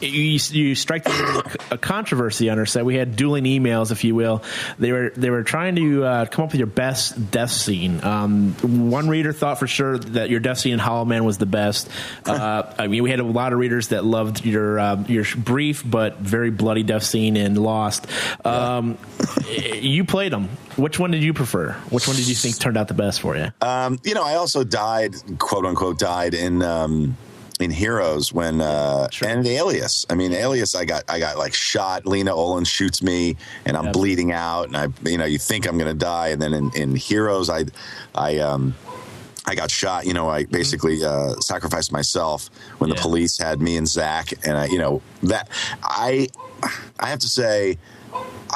You strike a controversy on our site. We had dueling emails, if you will. They were trying to come up with your best death scene. One reader thought for sure that your death scene in Hollow Man was the best. I mean, we had a lot of readers that loved your brief but very bloody death scene in Lost. You played them. Which one did you prefer? Which one did you think turned out the best for you? I also died, quote unquote, in Heroes when and Alias. I mean, Alias, I got like shot. Lena Olin shoots me, and I'm bleeding out, and you think I'm gonna die, and then in Heroes, I got shot. I basically sacrificed myself when the police had me and Zach, and I have to say,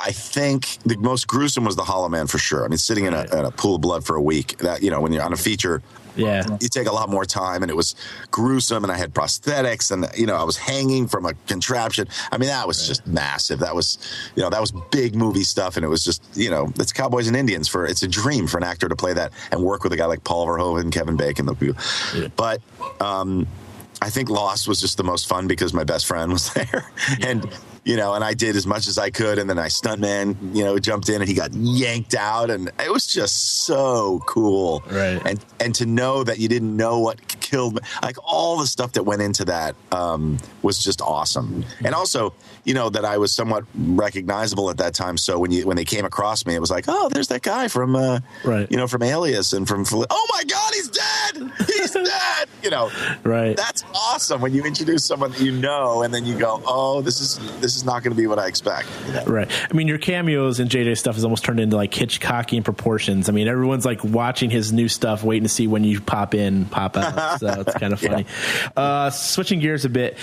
I think the most gruesome was the Hollow Man for sure. I mean, sitting in a pool of blood for a week. That when you're on a feature. Yeah, you take a lot more time, and it was gruesome, and I had prosthetics, and I was hanging from a contraption. I mean, that was just massive. That was that was big movie stuff, and it was just it's Cowboys and Indians. It's a dream for an actor to play that and work with a guy like Paul Verhoeven, Kevin Bacon, those people. Yeah. But I think Lost was just the most fun because my best friend was there, and I did as much as I could, and then I stuntman, jumped in, and he got yanked out, and it was just so cool. Right. And to know that you didn't know what killed me, like all the stuff that went into that was just awesome. And also, that I was somewhat recognizable at that time. So when they came across me, it was like, oh, there's that guy from from Alias and from oh my God, he's dead. He's dead. Right. That's awesome when you introduce someone that and then you go, oh, this is not going to be what I expect. Right. I mean, your cameos and JJ stuff has almost turned into like Hitchcocky in proportions. I mean, everyone's like watching his new stuff, waiting to see when you pop in, pop out. So it's kind of funny. Yeah. Switching gears a bit,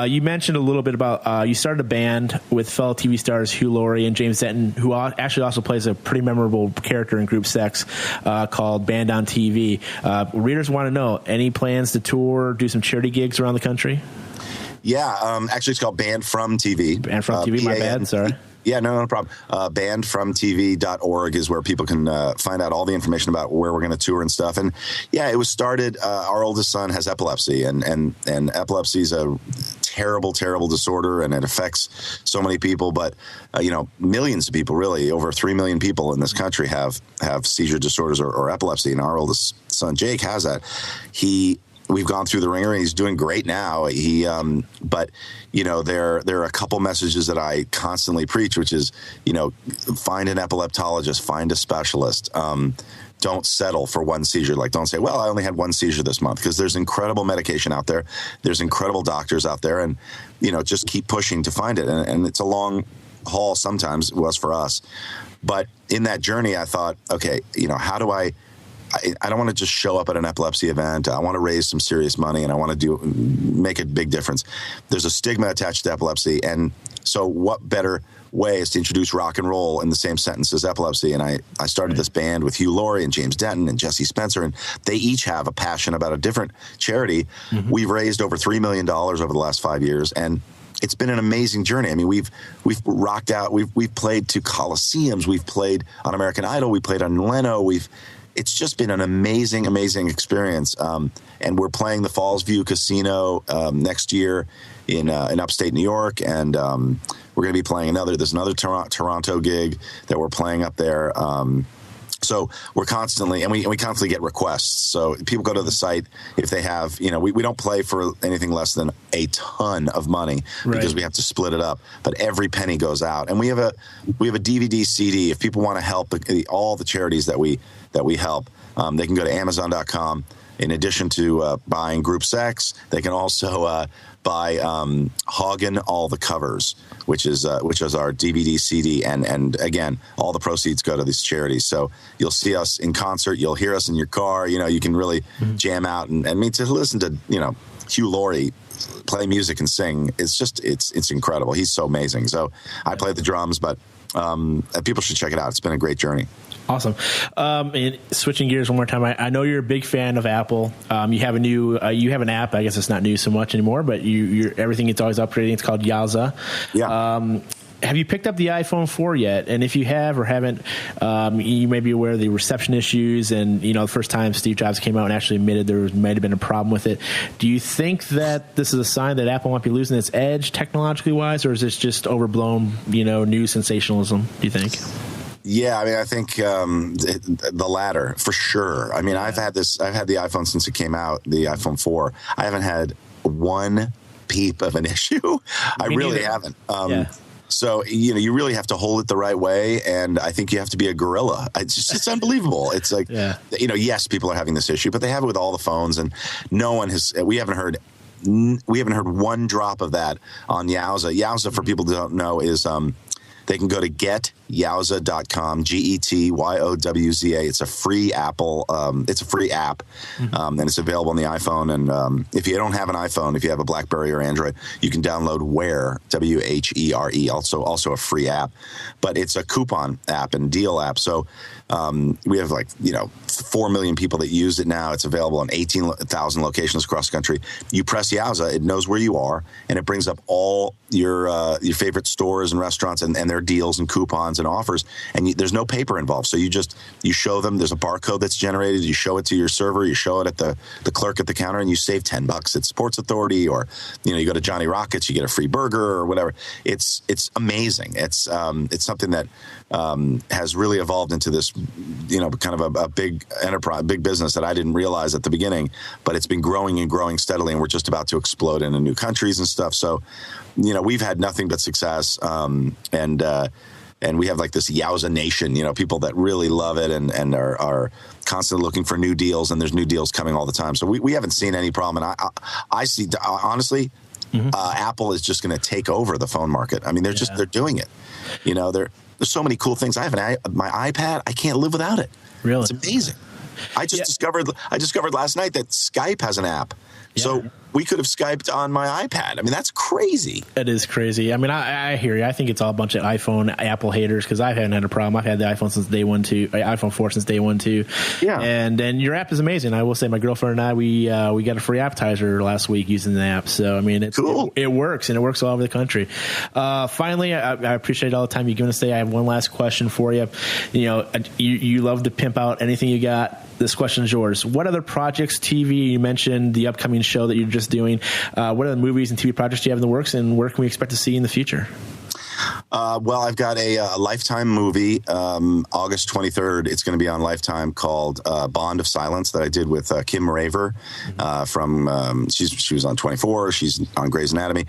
you mentioned a little bit about you started a band with fellow TV stars Hugh Laurie and James Denton, who actually also plays a pretty memorable character in Group Sex called Band on TV. Readers want to know, any plans to tour, do some charity gigs around the country? Yeah, actually, it's called Band From TV. Band From TV, my bad, sorry. Yeah, no problem. Bandfromtv.org is where people can find out all the information about where we're going to tour and stuff. And yeah, it was started. Our oldest son has epilepsy, and epilepsy is a terrible, terrible disorder, and it affects so many people. But millions of people, really, over 3 million people in this country have seizure disorders or epilepsy. And our oldest son Jake has that. We've gone through the ringer, and he's doing great now. But there are a couple messages that I constantly preach, which is, find an epileptologist, find a specialist. Don't settle for one seizure. Like, don't say, well, I only had one seizure this month, because there's incredible medication out there. There's incredible doctors out there, and, just keep pushing to find it. And it's a long haul sometimes. It was for us. But in that journey, I thought, okay, how do I don't want to just show up at an epilepsy event. I want to raise some serious money, and I want to make a big difference. There's a stigma attached to epilepsy, and so what better way is to introduce rock and roll in the same sentence as epilepsy? And I started this band with Hugh Laurie and James Denton and Jesse Spencer, and they each have a passion about a different charity. Mm-hmm. We've raised over $3 million over the last 5 years, and it's been an amazing journey. I mean, we've rocked out. We've played to Coliseums. We've played on American Idol. We played on Leno. It's just been an amazing, amazing experience. And we're playing the Falls View Casino next year in upstate New York, and we're going to be playing there's another Toronto gig that we're playing up there. So we're constantly, and we constantly get requests. So people go to the site if they have, we don't play for anything less than a ton of money, because we have to split it up. But every penny goes out, and we have a DVD CD. If people want to help all the charities that we help, they can go to Amazon.com. In addition to buying Group Sex, they can also buy Hagen All the Covers, which is our DVD CD, and again, all the proceeds go to these charities. So you'll see us in concert, you'll hear us in your car. You can really jam out, and to listen to Hugh Laurie play music and sing, it's incredible. He's so amazing. So I play the drums, but people should check it out. It's been a great journey. Awesome. And switching gears one more time, I know you're a big fan of Apple. You have you have an app. I guess it's not new so much anymore, but everything, it's always upgrading. It's called Yaza. Yeah. have you picked up the iPhone 4 yet? And if you have or haven't, you may be aware of the reception issues. And, the first time Steve Jobs came out and actually admitted there might have been a problem with it. Do you think that this is a sign that Apple might be losing its edge technologically wise, or is this just overblown, news sensationalism, do you think? Yeah, I mean, I think the latter for sure. I mean, I've had the iPhone since it came out, the iPhone 4. I haven't had one peep of an issue. I really haven't. So, you really have to hold it the right way. And I think you have to be a gorilla. It's unbelievable. It's like, yes, people are having this issue, but they have it with all the phones, and we haven't heard one drop of that on Yowza. Yowza, for people who don't know, is they can go to getyowza.com, GETYOWZA. It's a free Apple. It's a free app, and it's available on the iPhone. And if you don't have an iPhone, if you have a BlackBerry or Android, you can download Where, WHERE, also a free app. But it's a coupon app and deal app. So we have 4 million people that use it now. It's available in 18,000 locations across the country. You press Yowza, it knows where you are, and it brings up all your favorite stores and restaurants and their deals and coupons and offers. And there's no paper involved. So you show them. There's a barcode that's generated. You show it to your server. You show it at the clerk at the counter, and you save $10 at Sports Authority, or you go to Johnny Rockets, you get a free burger or whatever. It's amazing. It's something that has really evolved into this, kind of a big enterprise, big business that I didn't realize at the beginning, but it's been growing and growing steadily, and we're just about to explode into new countries and stuff. So, we've had nothing but success, and we have this Yowza Nation, people that really love it and are constantly looking for new deals, and there's new deals coming all the time. So we haven't seen any problem. And I see, honestly, Apple is just going to take over the phone market. I mean, they're doing it. There's so many cool things. I have my iPad. I can't live without it. Really? It's amazing. I just discovered last night that Skype has an app. Yeah. So we could have Skyped on my iPad. I mean, that's crazy. It is crazy. I mean, I hear you. I think it's all a bunch of iPhone, Apple haters, because I haven't had a problem. I've had the iPhone since day one, too. iPhone 4 since day one, too. Yeah. And your app is amazing. I will say, my girlfriend and I, we got a free appetizer last week using the app. So, I mean, it's cool. It works, and it works all over the country. Finally, I appreciate all the time you've given us today. I have one last question for you. You love to pimp out anything you got. This question is yours. What other projects, TV, you mentioned the upcoming show that you're just doing. What other movies and TV projects do you have in the works, and where can we expect to see in the future? Well, I've got a Lifetime movie, August 23rd. It's going to be on Lifetime, called Bond of Silence, that I did with Kim Raver from. She was on 24. She's on Grey's Anatomy.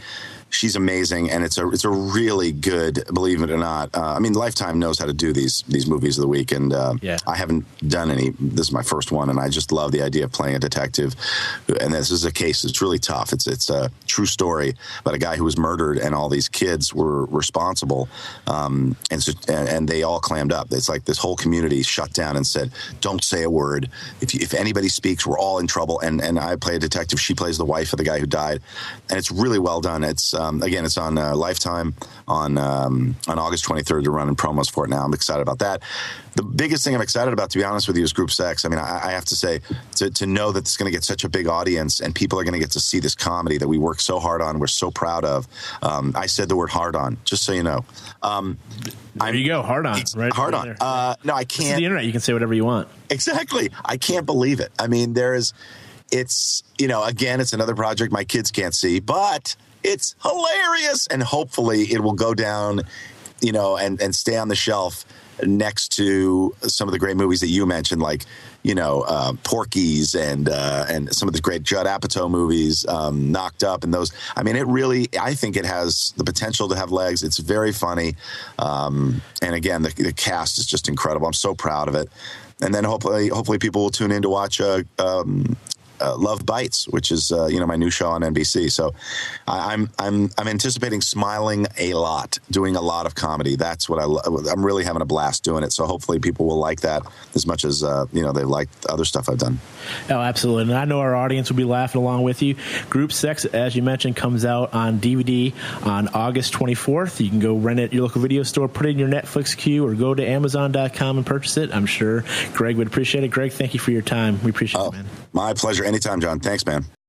She's amazing, and it's a really good, believe it or not. I mean, Lifetime knows how to do these movies of the week, and I haven't done any. This is my first one, and I just love the idea of playing a detective. And this is a case that's really tough. It's a true story about a guy who was murdered, and all these kids were responsible, and they all clammed up. It's like this whole community shut down and said, "Don't say a word. If anybody speaks, we're all in trouble." And I play a detective. She plays the wife of the guy who died, and it's really well done. It's again, it's on Lifetime on August 23rd. They're running promos for it now. I'm excited about that. The biggest thing I'm excited about, to be honest with you, is Group Sex. I mean, I have to say, to know that it's going to get such a big audience, and people are going to get to see this comedy that we work so hard on, we're so proud of. I said the word hard on, just so you know. There you go, hard on. Right, hard on. No, I can't. This is the internet. You can say whatever you want. Exactly. I can't believe it. I mean, it's again, it's another project my kids can't see, but it's hilarious, and hopefully it will go down, and stay on the shelf next to some of the great movies that you mentioned, like, Porky's and some of the great Judd Apatow movies, Knocked Up, and those. I mean, I think it has the potential to have legs. It's very funny. And again, the cast is just incredible. I'm so proud of it. And then hopefully people will tune in to watch Love Bites, which is my new show on NBC. So I'm anticipating smiling a lot, doing a lot of comedy. That's what I'm really having a blast doing it. So hopefully people will like that as much as they like the other stuff I've done. Oh, absolutely. And I know our audience will be laughing along with you. Group Sex, as you mentioned, comes out on DVD on August 24th. You can go rent it at your local video store, put it in your Netflix queue, or go to Amazon.com and purchase it. I'm sure Greg would appreciate it. Greg, thank you for your time. We appreciate it, man. My pleasure. Anytime, John. Thanks, man.